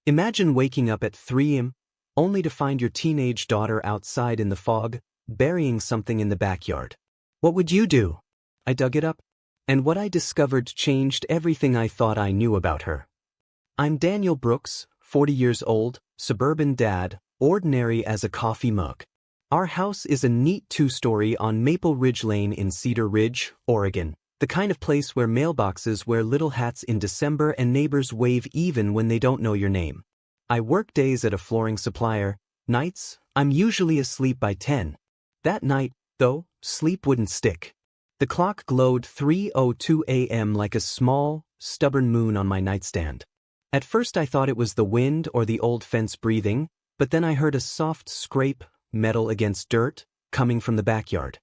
Imagine waking up at 3 a.m. only to find your teenage daughter outside in the fog, burying something in the backyard. What would you do? I dug it up, and what I discovered changed everything I thought I knew about her. I'm Daniel Brooks, 40 years old, suburban dad, ordinary as a coffee mug. Our house is a neat two-story on Maple Ridge Lane in Cedar Ridge, Oregon, the kind of place where mailboxes wear little hats in December and neighbors wave even when they don't know your name. I work days at a flooring supplier. Nights, I'm usually asleep by 10. That night, though, sleep wouldn't stick. The clock glowed 3:02 a.m. like a small, stubborn moon on my nightstand. At first I thought it was the wind or the old fence breathing, but then I heard a soft scrape, metal against dirt, coming from the backyard.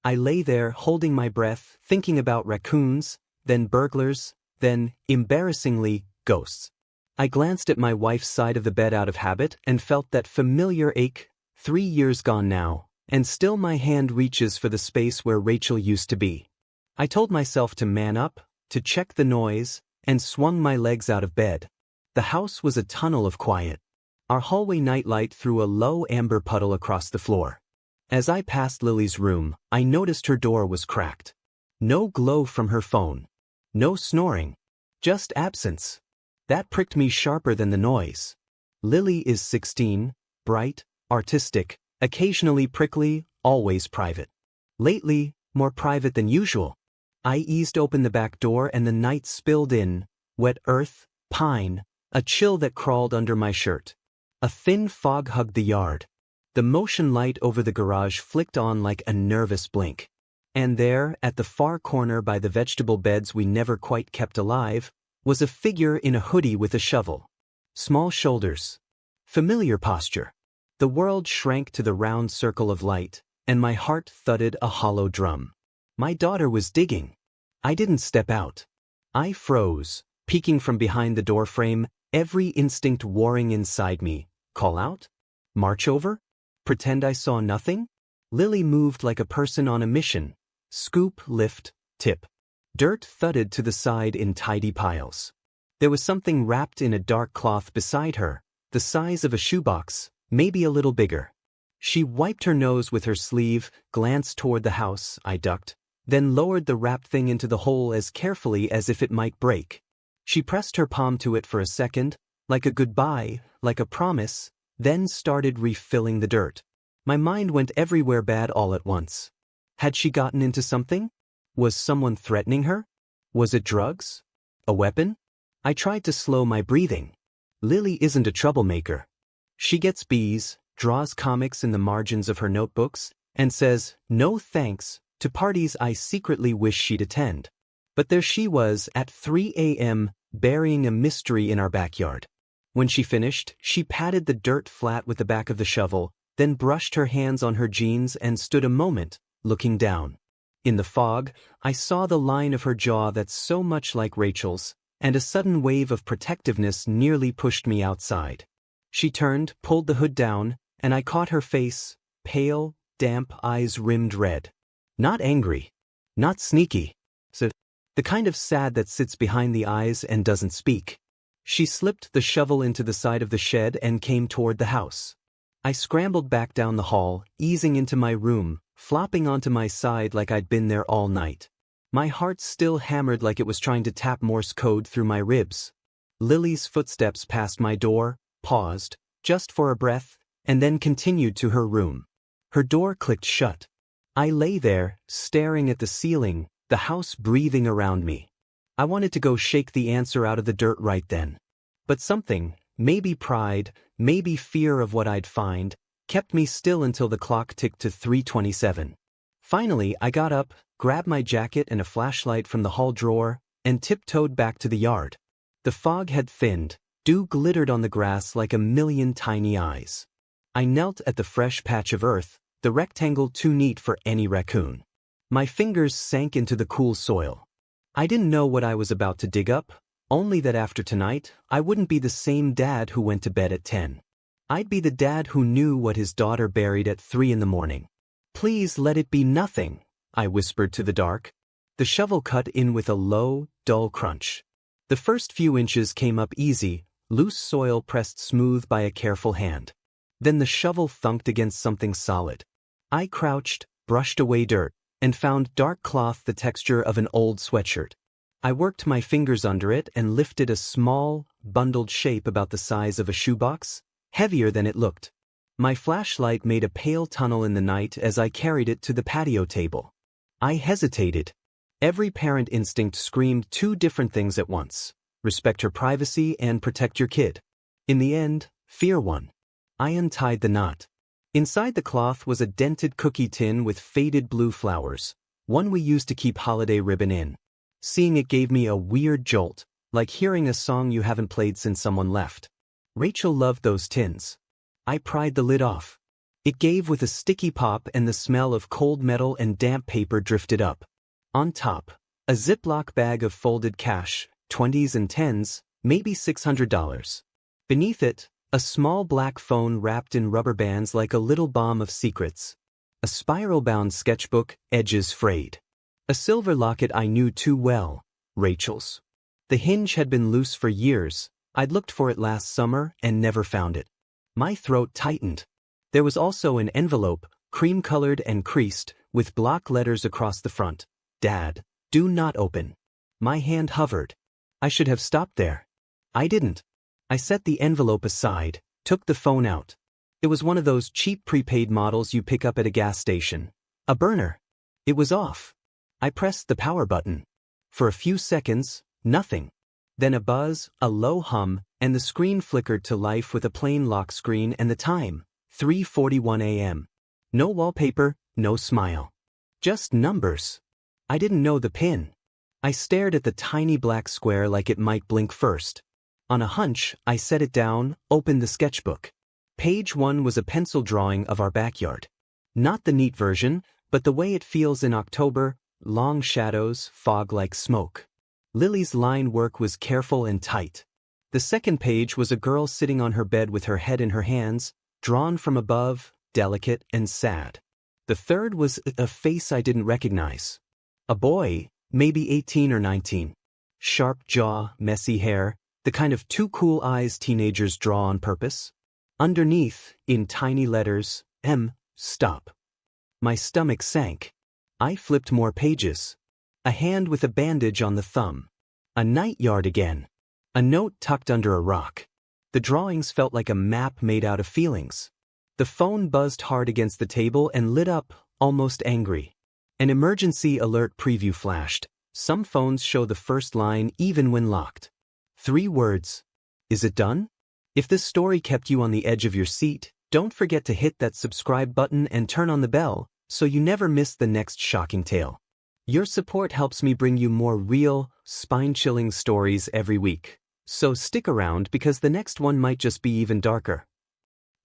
I lay there holding my breath, thinking about raccoons, then burglars, then, embarrassingly, ghosts. I glanced at my wife's side of the bed out of habit and felt that familiar ache, 3 years gone now, and still my hand reaches for the space where Rachel used to be. I told myself to man up, to check the noise, and swung my legs out of bed. The house was a tunnel of quiet. Our hallway nightlight threw a low amber puddle across the floor. As I passed Lily's room, I noticed her door was cracked. No glow from her phone. No snoring. Just absence. That pricked me sharper than the noise. Lily is 16, bright, artistic, occasionally prickly, always private. Lately, more private than usual. I eased open the back door and the night spilled in, wet earth, pine, a chill that crawled under my shirt. A thin fog hugged the yard. The motion light over the garage flicked on like a nervous blink. And there, at the far corner by the vegetable beds we never quite kept alive, was a figure in a hoodie with a shovel. Small shoulders. Familiar posture. The world shrank to the round circle of light, and my heart thudded a hollow drum. My daughter was digging. I didn't step out. I froze, peeking from behind the doorframe, every instinct warring inside me. Call out? March over? Pretend I saw nothing? Lily moved like a person on a mission. Scoop, lift, tip. Dirt thudded to the side in tidy piles. There was something wrapped in a dark cloth beside her, the size of a shoebox, maybe a little bigger. She wiped her nose with her sleeve, glanced toward the house. I ducked, then lowered the wrapped thing into the hole as carefully as if it might break. She pressed her palm to it for a second, like a goodbye, like a promise, then started refilling the dirt. My mind went everywhere bad all at once. Had she gotten into something? Was someone threatening her? Was it drugs? A weapon? I tried to slow my breathing. Lily isn't a troublemaker. She gets B's, draws comics in the margins of her notebooks, and says, no thanks, to parties I secretly wish she'd attend. But there she was at 3 a.m., burying a mystery in our backyard. When she finished, she patted the dirt flat with the back of the shovel, then brushed her hands on her jeans and stood a moment, looking down. In the fog, I saw the line of her jaw that's so much like Rachel's, and a sudden wave of protectiveness nearly pushed me outside. She turned, pulled the hood down, and I caught her face, pale, damp, eyes rimmed red. Not angry. Not sneaky. So, the kind of sad that sits behind the eyes and doesn't speak. She slipped the shovel into the side of the shed and came toward the house. I scrambled back down the hall, easing into my room, flopping onto my side like I'd been there all night. My heart still hammered like it was trying to tap Morse code through my ribs. Lily's footsteps passed my door, paused, just for a breath, and then continued to her room. Her door clicked shut. I lay there, staring at the ceiling, the house breathing around me. I wanted to go shake the answer out of the dirt right then. But something, maybe pride, maybe fear of what I'd find, kept me still until the clock ticked to 3:27. Finally, I got up, grabbed my jacket and a flashlight from the hall drawer, and tiptoed back to the yard. The fog had thinned, dew glittered on the grass like a million tiny eyes. I knelt at the fresh patch of earth, the rectangle too neat for any raccoon. My fingers sank into the cool soil. I didn't know what I was about to dig up, only that after tonight, I wouldn't be the same dad who went to bed at 10. I'd be the dad who knew what his daughter buried at 3 in the morning. Please let it be nothing, I whispered to the dark. The shovel cut in with a low, dull crunch. The first few inches came up easy, loose soil pressed smooth by a careful hand. Then the shovel thunked against something solid. I crouched, brushed away dirt, and found dark cloth the texture of an old sweatshirt. I worked my fingers under it and lifted a small, bundled shape about the size of a shoebox, heavier than it looked. My flashlight made a pale tunnel in the night as I carried it to the patio table. I hesitated. Every parent instinct screamed two different things at once: respect her privacy and protect your kid. In the end, fear won. I untied the knot. Inside the cloth was a dented cookie tin with faded blue flowers, one we used to keep holiday ribbon in. Seeing it gave me a weird jolt, like hearing a song you haven't played since someone left. Rachel loved those tins. I pried the lid off. It gave with a sticky pop and the smell of cold metal and damp paper drifted up. On top, a Ziploc bag of folded cash, 20s and 10s, maybe $600. Beneath it, a small black phone wrapped in rubber bands like a little bomb of secrets. A spiral-bound sketchbook, edges frayed. A silver locket I knew too well, Rachel's. The hinge had been loose for years. I'd looked for it last summer and never found it. My throat tightened. There was also an envelope, cream-colored and creased, with block letters across the front. Dad, do not open. My hand hovered. I should have stopped there. I didn't. I set the envelope aside, took the phone out. It was one of those cheap prepaid models you pick up at a gas station. A burner. It was off. I pressed the power button. For a few seconds, nothing. Then a buzz, a low hum, and the screen flickered to life with a plain lock screen and the time, 3:41 a.m. No wallpaper, no smile. Just numbers. I didn't know the PIN. I stared at the tiny black square like it might blink first. On a hunch, I set it down, opened the sketchbook. Page 1 was a pencil drawing of our backyard. Not the neat version, but the way it feels in October, long shadows, fog like smoke. Lily's line work was careful and tight. The second page was a girl sitting on her bed with her head in her hands, drawn from above, delicate and sad. The third was a face I didn't recognize. A boy, maybe 18 or 19. Sharp jaw, messy hair, the kind of too cool eyes teenagers draw on purpose. Underneath, in tiny letters, M, stop. My stomach sank. I flipped more pages. A hand with a bandage on the thumb. A night yard again. A note tucked under a rock. The drawings felt like a map made out of feelings. The phone buzzed hard against the table and lit up, almost angry. An emergency alert preview flashed. Some phones show the first line even when locked. 3 words. Is it done? If this story kept you on the edge of your seat, don't forget to hit that subscribe button and turn on the bell so you never miss the next shocking tale. Your support helps me bring you more real, spine-chilling stories every week. So stick around because the next one might just be even darker.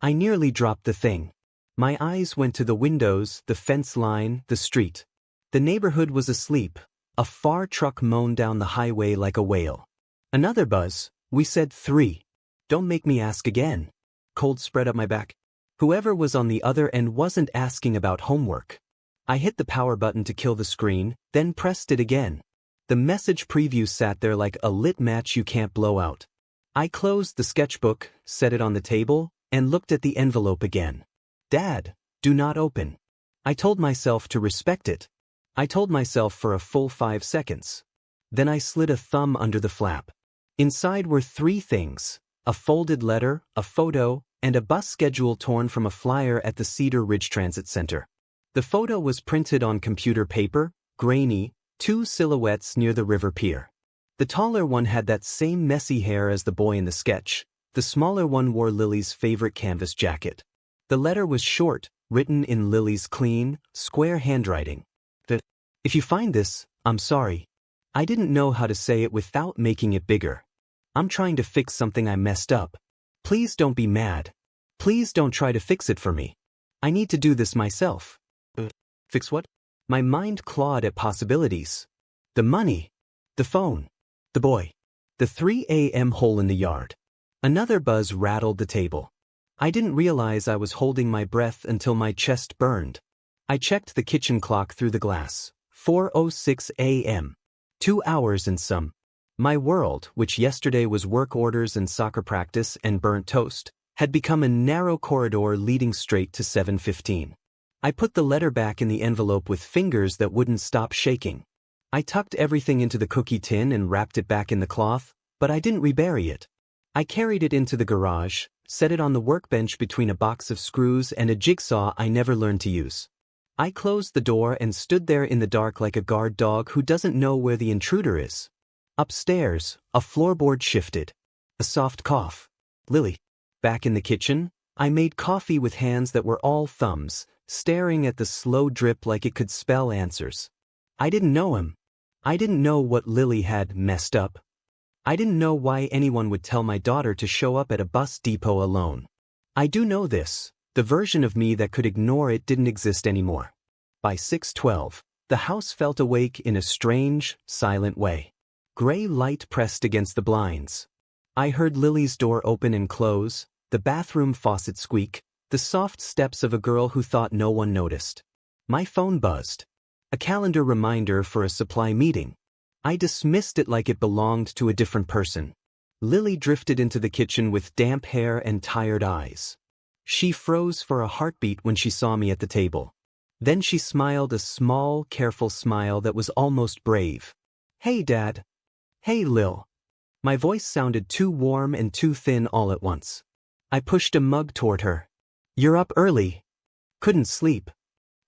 I nearly dropped the thing. My eyes went to the windows, the fence line, the street. The neighborhood was asleep. A far truck moaned down the highway like a whale. Another buzz. We said 3. Don't make me ask again. Cold spread up my back. Whoever was on the other end wasn't asking about homework. I hit the power button to kill the screen, then pressed it again. The message preview sat there like a lit match you can't blow out. I closed the sketchbook, set it on the table, and looked at the envelope again. Dad, do not open. I told myself to respect it. I told myself for a full 5 seconds. Then I slid a thumb under the flap. Inside were 3 things: a folded letter, a photo, and a bus schedule torn from a flyer at the Cedar Ridge Transit Center. The photo was printed on computer paper, grainy, 2 silhouettes near the river pier. The taller one had that same messy hair as the boy in the sketch. The smaller one wore Lily's favorite canvas jacket. The letter was short, written in Lily's clean, square handwriting. If you find this, I'm sorry. I didn't know how to say it without making it bigger. I'm trying to fix something I messed up. Please don't be mad. Please don't try to fix it for me. I need to do this myself. Fix what? My mind clawed at possibilities. The money. The phone. The boy. The 3 a.m. hole in the yard. Another buzz rattled the table. I didn't realize I was holding my breath until my chest burned. I checked the kitchen clock through the glass. 4:06 a.m. 2 hours and some. My world, which yesterday was work orders and soccer practice and burnt toast, had become a narrow corridor leading straight to 7:15. I put the letter back in the envelope with fingers that wouldn't stop shaking. I tucked everything into the cookie tin and wrapped it back in the cloth, but I didn't rebury it. I carried it into the garage, set it on the workbench between a box of screws and a jigsaw I never learned to use. I closed the door and stood there in the dark like a guard dog who doesn't know where the intruder is. Upstairs, a floorboard shifted. A soft cough. Lily. Back in the kitchen, I made coffee with hands that were all thumbs, staring at the slow drip like it could spell answers. I didn't know him. I didn't know what Lily had messed up. I didn't know why anyone would tell my daughter to show up at a bus depot alone. I do know this. The version of me that could ignore it didn't exist anymore. By 6:12, the house felt awake in a strange, silent way. Gray light pressed against the blinds. I heard Lily's door open and close, the bathroom faucet squeak, the soft steps of a girl who thought no one noticed. My phone buzzed. A calendar reminder for a supply meeting. I dismissed it like it belonged to a different person. Lily drifted into the kitchen with damp hair and tired eyes. She froze for a heartbeat when she saw me at the table. Then she smiled a small, careful smile that was almost brave. "Hey, Dad." "Hey, Lil." My voice sounded too warm and too thin all at once. I pushed a mug toward her. "You're up early." "Couldn't sleep."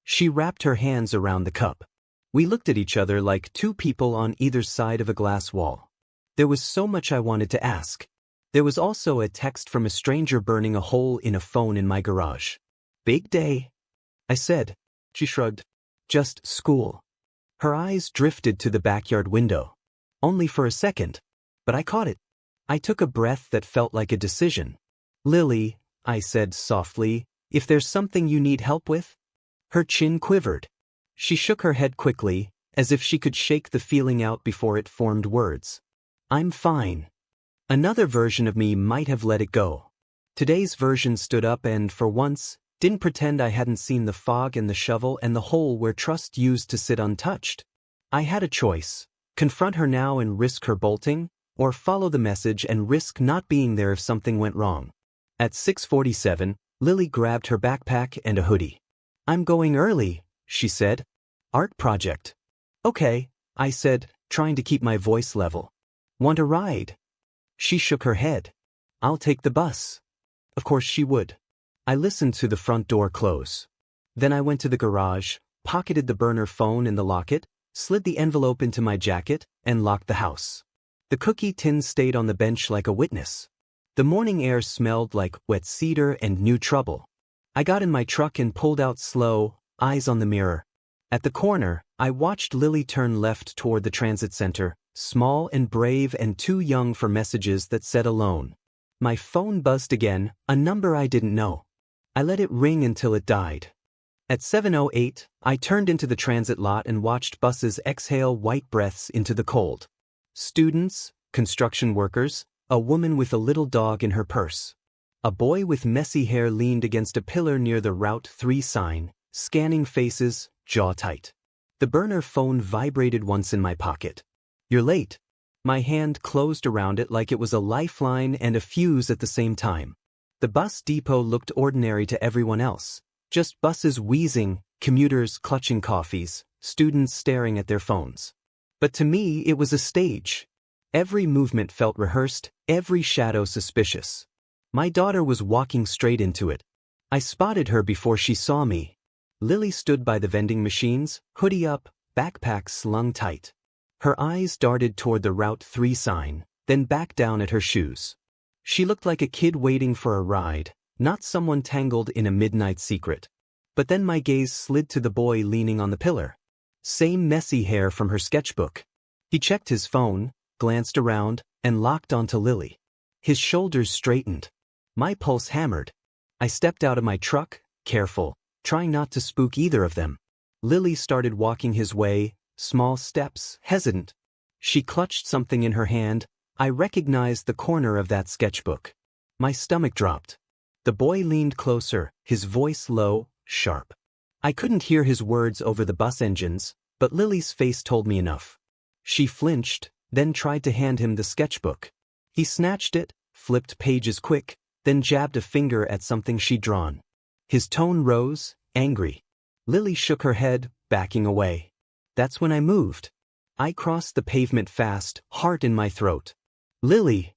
She wrapped her hands around the cup. We looked at each other like two people on either side of a glass wall. There was so much I wanted to ask. There was also a text from a stranger burning a hole in a phone in my garage. "Big day," I said. She shrugged. "Just school." Her eyes drifted to the backyard window. Only for a second. But I caught it. I took a breath that felt like a decision. "Lily," I said softly, "if there's something you need help with?" Her chin quivered. She shook her head quickly, as if she could shake the feeling out before it formed words. "I'm fine." Another version of me might have let it go. Today's version stood up and, for once, didn't pretend I hadn't seen the fog and the shovel and the hole where trust used to sit untouched. I had a choice. Confront her now and risk her bolting, or follow the message and risk not being there if something went wrong. At 6:47, Lily grabbed her backpack and a hoodie. "I'm going early," she said. "Art project." "Okay," I said, trying to keep my voice level. "Want a ride?" She shook her head. "I'll take the bus." Of course she would. I listened to the front door close. Then I went to the garage, pocketed the burner phone in the locket, slid the envelope into my jacket, and locked the house. The cookie tin stayed on the bench like a witness. The morning air smelled like wet cedar and new trouble. I got in my truck and pulled out slow, eyes on the mirror. At the corner, I watched Lily turn left toward the transit center, small and brave and too young for messages that said alone. My phone buzzed again, a number I didn't know. I let it ring until it died. At 7:08, I turned into the transit lot and watched buses exhale white breaths into the cold. Students, construction workers, a woman with a little dog in her purse. A boy with messy hair leaned against a pillar near the Route 3 sign, scanning faces, jaw tight. The burner phone vibrated once in my pocket. "You're late." My hand closed around it like it was a lifeline and a fuse at the same time. The bus depot looked ordinary to everyone else. Just buses wheezing, commuters clutching coffees, students staring at their phones. But to me, it was a stage. Every movement felt rehearsed, every shadow suspicious. My daughter was walking straight into it. I spotted her before she saw me. Lily stood by the vending machines, hoodie up, backpack slung tight. Her eyes darted toward the Route 3 sign, then back down at her shoes. She looked like a kid waiting for a ride, not someone tangled in a midnight secret. But then my gaze slid to the boy leaning on the pillar. Same messy hair from her sketchbook. He checked his phone, glanced around, and locked onto Lily. His shoulders straightened. My pulse hammered. I stepped out of my truck, careful, trying not to spook either of them. Lily started walking his way, small steps, hesitant. She clutched something in her hand. I recognized the corner of that sketchbook. My stomach dropped. The boy leaned closer, his voice low, sharp. I couldn't hear his words over the bus engines, but Lily's face told me enough. She flinched, then tried to hand him the sketchbook. He snatched it, flipped pages quick, then jabbed a finger at something she'd drawn. His tone rose, angry. Lily shook her head, backing away. That's when I moved. I crossed the pavement fast, heart in my throat. Lily!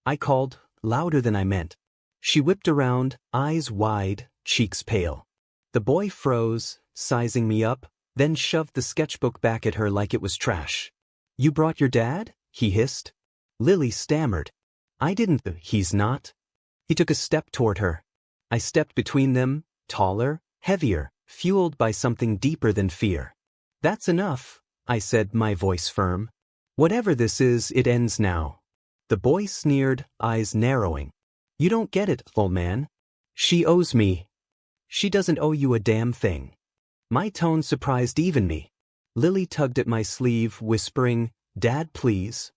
I called, louder than I meant. She whipped around, eyes wide, cheeks pale. The boy froze, sizing me up, then shoved the sketchbook back at her like it was trash. You brought your dad? He hissed. Lily stammered. I didn't. He's not. He took a step toward her. I stepped between them, taller, heavier, fueled by something deeper than fear. That's enough, I said, my voice firm. Whatever this is, it ends now. The boy sneered, eyes narrowing. You don't get it, old man. She owes me. She doesn't owe you a damn thing. My tone surprised even me. Lily tugged at my sleeve, whispering, Dad, please.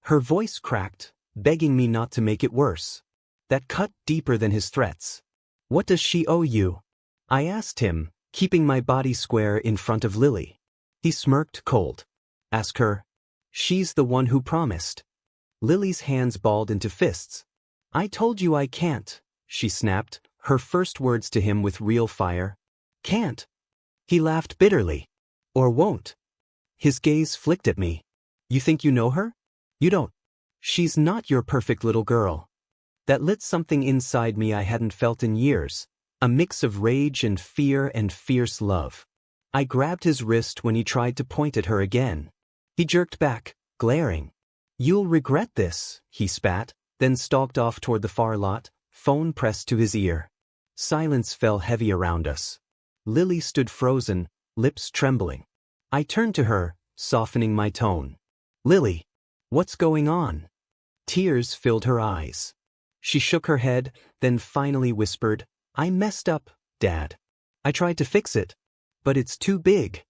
Her voice cracked, begging me not to make it worse. That cut deeper than his threats. What does she owe you? I asked him, keeping my body square in front of Lily. He smirked cold. Ask her. She's the one who promised. Lily's hands balled into fists. I told you I can't, she snapped, her first words to him with real fire. Can't. He laughed bitterly. Or won't. His gaze flicked at me. You think you know her? You don't. She's not your perfect little girl. That lit something inside me I hadn't felt in years, a mix of rage and fear and fierce love. I grabbed his wrist when he tried to point at her again. He jerked back, glaring. You'll regret this, he spat, then stalked off toward the far lot, phone pressed to his ear. Silence fell heavy around us. Lily stood frozen, lips trembling. I turned to her, softening my tone. Lily, what's going on? Tears filled her eyes. She shook her head, then finally whispered, I messed up, Dad. I tried to fix it. But it's too big.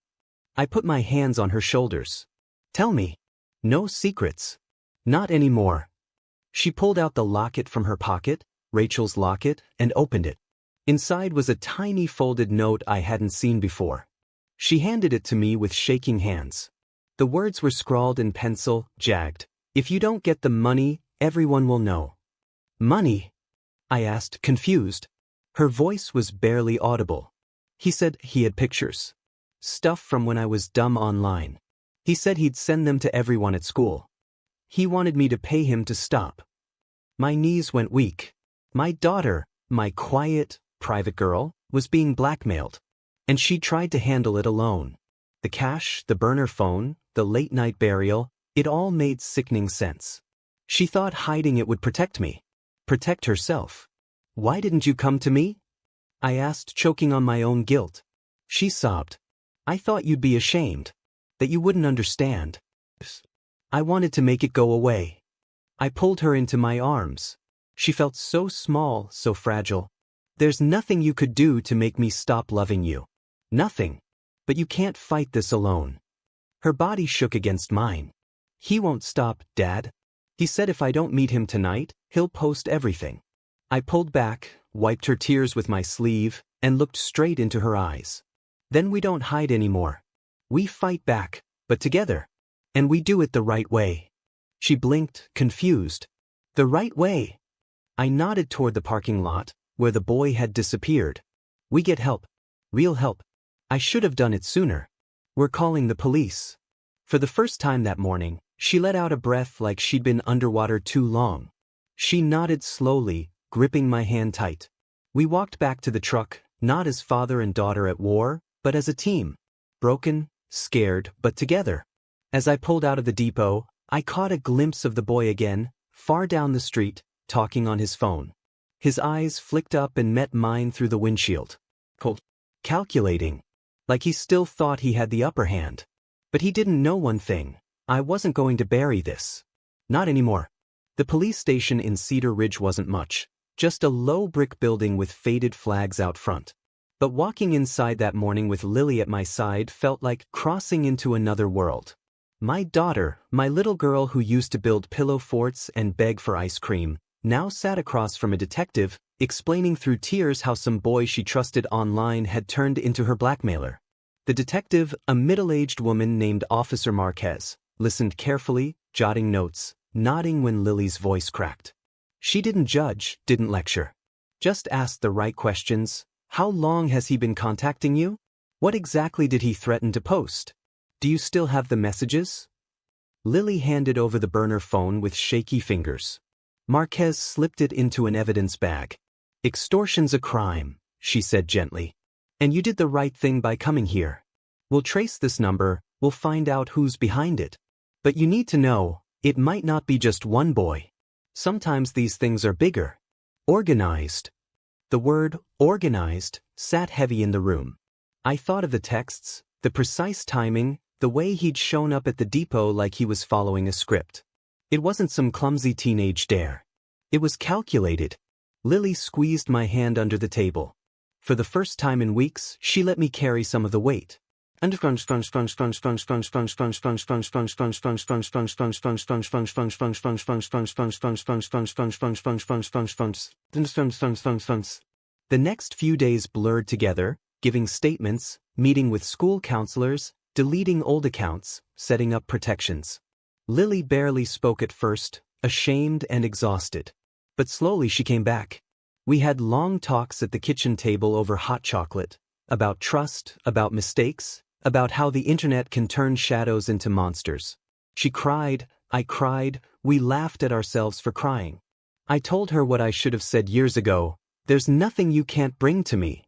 I put my hands on her shoulders. Tell me. No secrets. Not anymore. She pulled out the locket from her pocket, Rachel's locket, and opened it. Inside was a tiny folded note I hadn't seen before. She handed it to me with shaking hands. The words were scrawled in pencil, jagged. If you don't get the money, everyone will know. Money? I asked, confused. Her voice was barely audible. He said he had pictures. Stuff from when I was dumb online. He said he'd send them to everyone at school. He wanted me to pay him to stop. My knees went weak. My daughter, my quiet, private girl, was being blackmailed. And she tried to handle it alone. The cash, the burner phone, the late-night burial, it all made sickening sense. She thought hiding it would protect me. Protect herself. Why didn't you come to me? I asked, choking on my own guilt. She sobbed. I thought you'd be ashamed. That you wouldn't understand. I wanted to make it go away. I pulled her into my arms. She felt so small, so fragile. There's nothing you could do to make me stop loving you. Nothing. But you can't fight this alone. Her body shook against mine. He won't stop, Dad. He said if I don't meet him tonight, he'll post everything. I pulled back, wiped her tears with my sleeve, and looked straight into her eyes. Then we don't hide anymore. We fight back, but together. And we do it the right way. She blinked, confused. The right way. I nodded toward the parking lot, where the boy had disappeared. We get help. Real help. I should have done it sooner. We're calling the police. For the first time that morning, she let out a breath like she'd been underwater too long. She nodded slowly, gripping my hand tight. We walked back to the truck, not as father and daughter at war, but as a team. Broken, scared, but together. As I pulled out of the depot, I caught a glimpse of the boy again, far down the street, talking on his phone. His eyes flicked up and met mine through the windshield. Cold. Calculating. Like he still thought he had the upper hand. But he didn't know one thing. I wasn't going to bury this. Not anymore. The police station in Cedar Ridge wasn't much. Just a low brick building with faded flags out front. But walking inside that morning with Lily at my side felt like crossing into another world. My daughter, my little girl who used to build pillow forts and beg for ice cream, now sat across from a detective, explaining through tears how some boy she trusted online had turned into her blackmailer. The detective, a middle-aged woman named Officer Marquez, listened carefully, jotting notes, nodding when Lily's voice cracked. She didn't judge, didn't lecture. Just asked the right questions. How long has he been contacting you? What exactly did he threaten to post? Do you still have the messages? Lily handed over the burner phone with shaky fingers. Marquez slipped it into an evidence bag. Extortion's a crime, she said gently. And you did the right thing by coming here. We'll trace this number, we'll find out who's behind it. But you need to know, it might not be just one boy. Sometimes these things are bigger. Organized. The word, organized, sat heavy in the room. I thought of the texts, the precise timing, the way he'd shown up at the depot like he was following a script. It wasn't some clumsy teenage dare. It was calculated. Lily squeezed my hand under the table. For the first time in weeks, she let me carry some of the weight. The next few days blurred together, giving statements, meeting with school counselors, deleting old accounts, setting up protections. Lily barely spoke at first, ashamed and exhausted. But slowly she came back. We had long talks at the kitchen table over hot chocolate, about trust, about mistakes, about how the internet can turn shadows into monsters. She cried, I cried, we laughed at ourselves for crying. I told her what I should have said years ago, there's nothing you can't bring to me.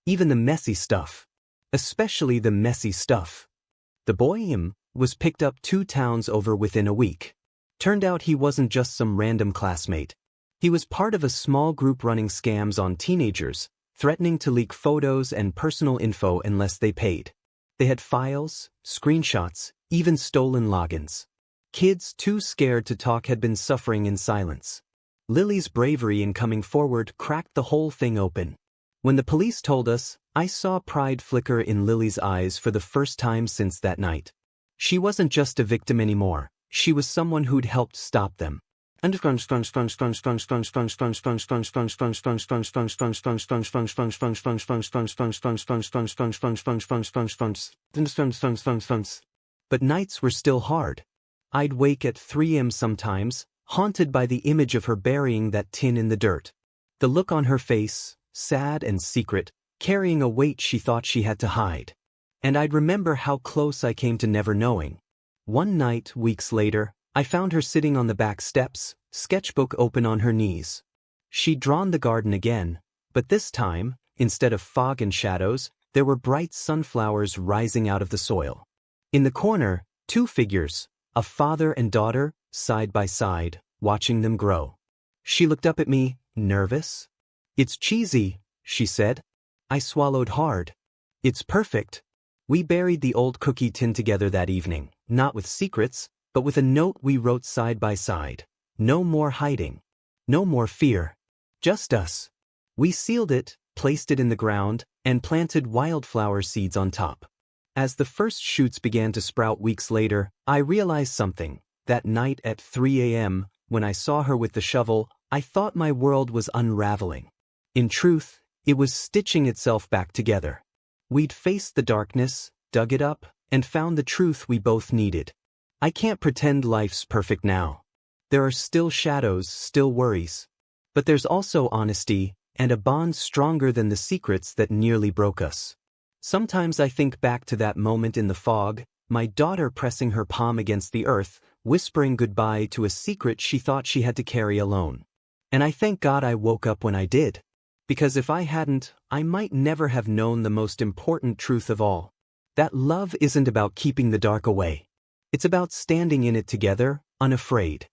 Even the messy stuff. Especially the messy stuff. The boy was picked up 2 towns over within a week. Turned out he wasn't just some random classmate. He was part of a small group running scams on teenagers, threatening to leak photos and personal info unless they paid. They had files, screenshots, even stolen logins. Kids too scared to talk had been suffering in silence. Lily's bravery in coming forward cracked the whole thing open. When the police told us, I saw pride flicker in Lily's eyes for the first time since that night. She wasn't just a victim anymore, she was someone who'd helped stop them. But nights were still hard. I'd wake at 3 a.m. sometimes, haunted by the image of her burying that tin in the dirt. The look on her face, sad and secret, carrying a weight she thought she had to hide. And I'd remember how close I came to never knowing. One night, weeks later, I found her sitting on the back steps, sketchbook open on her knees. She'd drawn the garden again, but this time, instead of fog and shadows, there were bright sunflowers rising out of the soil. In the corner, 2 figures, a father and daughter, side by side, watching them grow. She looked up at me, nervous. It's cheesy, she said. I swallowed hard. It's perfect. We buried the old cookie tin together that evening, not with secrets, but with a note we wrote side by side. No more hiding. No more fear. Just us. We sealed it, placed it in the ground, and planted wildflower seeds on top. As the first shoots began to sprout weeks later, I realized something. That night at 3 a.m., when I saw her with the shovel, I thought my world was unraveling. In truth, it was stitching itself back together. We'd faced the darkness, dug it up, and found the truth we both needed. I can't pretend life's perfect now. There are still shadows, still worries. But there's also honesty, and a bond stronger than the secrets that nearly broke us. Sometimes I think back to that moment in the fog, my daughter pressing her palm against the earth, whispering goodbye to a secret she thought she had to carry alone. And I thank God I woke up when I did. Because if I hadn't, I might never have known the most important truth of all. That love isn't about keeping the dark away. It's about standing in it together, unafraid.